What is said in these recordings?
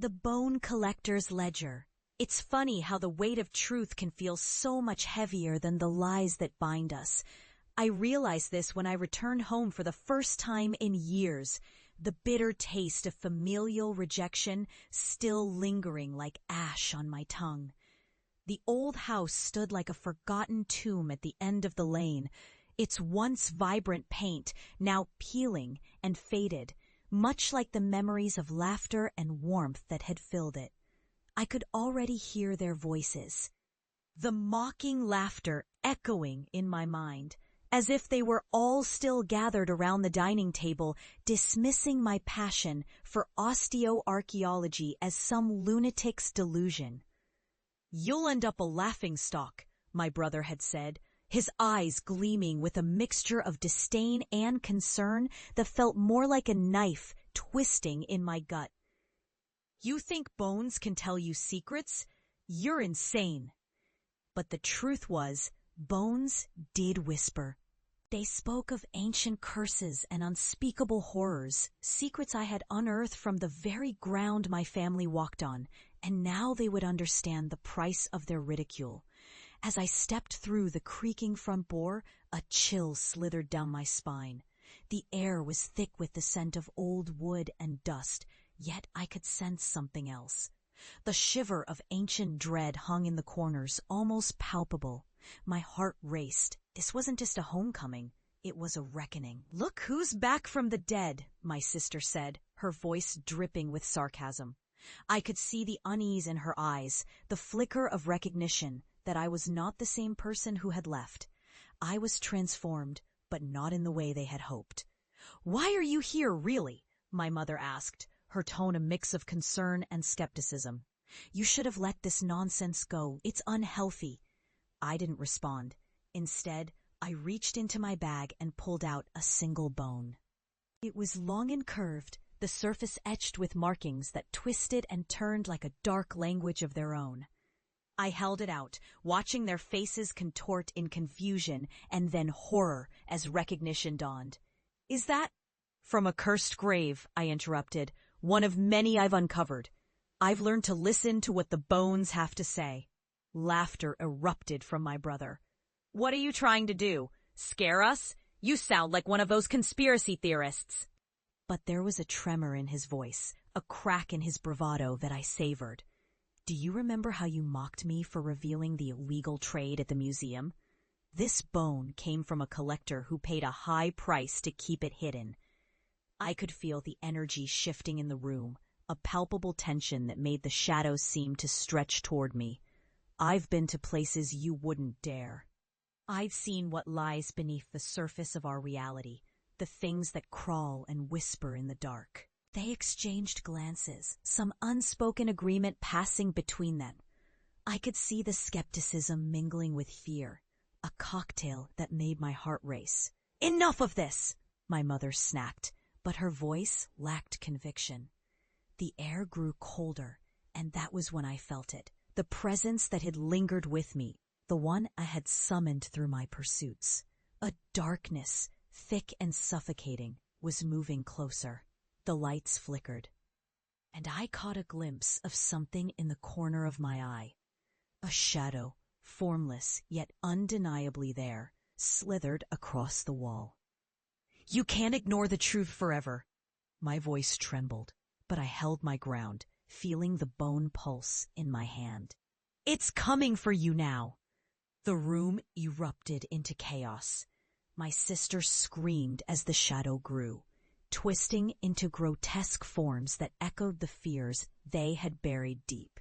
The Bone Collector's Ledger. It's funny how the weight of truth can feel so much heavier than the lies that bind us. I realized this when I returned home for the first time in years, the bitter taste of familial rejection still lingering like ash on my tongue. The old house stood like a forgotten tomb at the end of the lane, its once vibrant paint now peeling and faded, much like the memories of laughter and warmth that had filled it. I could already hear their voices, the mocking laughter echoing in my mind, as if they were all still gathered around the dining table, dismissing my passion for osteoarchaeology as some lunatic's delusion. "You'll end up a laughingstock," my brother had said, his eyes gleaming with a mixture of disdain and concern that felt more like a knife twisting in my gut. "You think bones can tell you secrets? You're insane." But the truth was, bones did whisper. They spoke of ancient curses and unspeakable horrors, secrets I had unearthed from the very ground my family walked on, and now they would understand the price of their ridicule. As I stepped through the creaking front door, a chill slithered down my spine. The air was thick with the scent of old wood and dust, yet I could sense something else. The shiver of ancient dread hung in the corners, almost palpable. My heart raced. This wasn't just a homecoming, it was a reckoning. "Look who's back from the dead," my sister said, her voice dripping with sarcasm. I could see the unease in her eyes, the flicker of recognition that I was not the same person who had left. I was transformed, but not in the way they had hoped. "Why are you here, really?" my mother asked, her tone a mix of concern and skepticism. "You should have let this nonsense go. It's unhealthy." I didn't respond. Instead, I reached into my bag and pulled out a single bone. It was long and curved, the surface etched with markings that twisted and turned like a dark language of their own. I held it out, watching their faces contort in confusion and then horror as recognition dawned. "Is that—" "From a cursed grave," I interrupted, "one of many I've uncovered. I've learned to listen to what the bones have to say." Laughter erupted from my brother. "What are you trying to do? Scare us? You sound like one of those conspiracy theorists." But there was a tremor in his voice, a crack in his bravado that I savored. "Do you remember how you mocked me for revealing the illegal trade at the museum? This bone came from a collector who paid a high price to keep it hidden." I could feel the energy shifting in the room, a palpable tension that made the shadows seem to stretch toward me. "I've been to places you wouldn't dare." I've seen what lies beneath the surface of our reality, the things that crawl and whisper in the dark. They exchanged glances, some unspoken agreement passing between them. I could see the skepticism mingling with fear, a cocktail that made my heart race. "Enough of this!" my mother snapped, but her voice lacked conviction. The air grew colder, and that was when I felt it, the presence that had lingered with me, the one I had summoned through my pursuits. A darkness, thick and suffocating, was moving closer. The lights flickered, and I caught a glimpse of something in the corner of my eye. A shadow, formless yet undeniably there, slithered across the wall. "You can't ignore the truth forever." My voice trembled, but I held my ground, feeling the bone pulse in my hand. "It's coming for you now." The room erupted into chaos. My sister screamed as the shadow grew, twisting into grotesque forms that echoed the fears they had buried deep.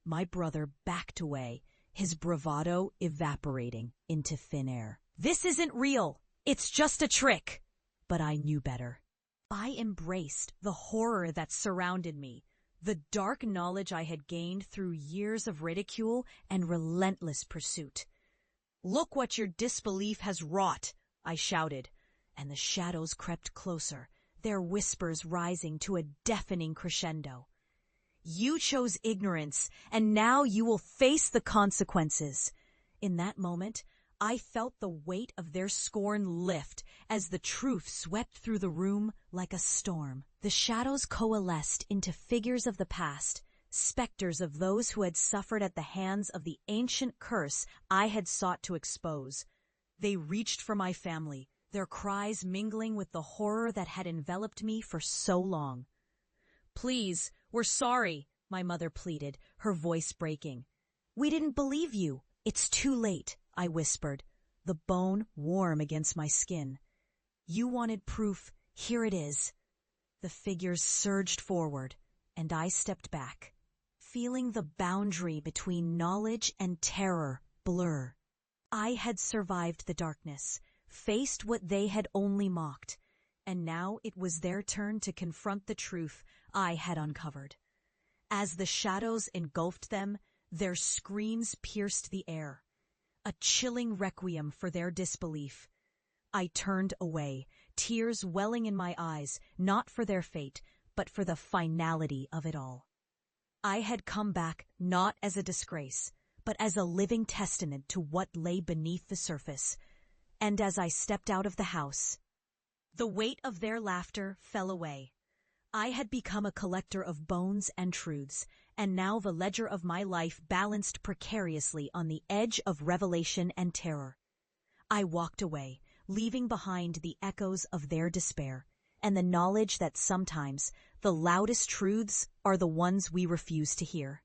My brother backed away, his bravado evaporating into thin air. "This isn't real. It's just a trick." But I knew better. I embraced the horror that surrounded me, the dark knowledge I had gained through years of ridicule and relentless pursuit. "Look what your disbelief has wrought," I shouted, and the shadows crept closer, their whispers rising to a deafening crescendo. "You chose ignorance, and now you will face the consequences." In that moment, I felt the weight of their scorn lift as the truth swept through the room like a storm. The shadows coalesced into figures of the past, specters of those who had suffered at the hands of the ancient curse I had sought to expose. They reached for my family, their cries mingling with the horror that had enveloped me for so long. "Please, we're sorry," my mother pleaded, her voice breaking. "We didn't believe you. It's too late," I whispered, the bone warm against my skin. "You wanted proof. Here it is." The figures surged forward, and I stepped back, feeling the boundary between knowledge and terror blur. I had survived the darkness, faced what they had only mocked, and now it was their turn to confront the truth I had uncovered. As the shadows engulfed them, their screams pierced the air, a chilling requiem for their disbelief. I turned away, tears welling in my eyes, not for their fate, but for the finality of it all. I had come back not as a disgrace, but as a living testament to what lay beneath the surface. And as I stepped out of the house, the weight of their laughter fell away. I had become a collector of bones and truths, and now the ledger of my life balanced precariously on the edge of revelation and terror. I walked away, leaving behind the echoes of their despair, and the knowledge that sometimes the loudest truths are the ones we refuse to hear.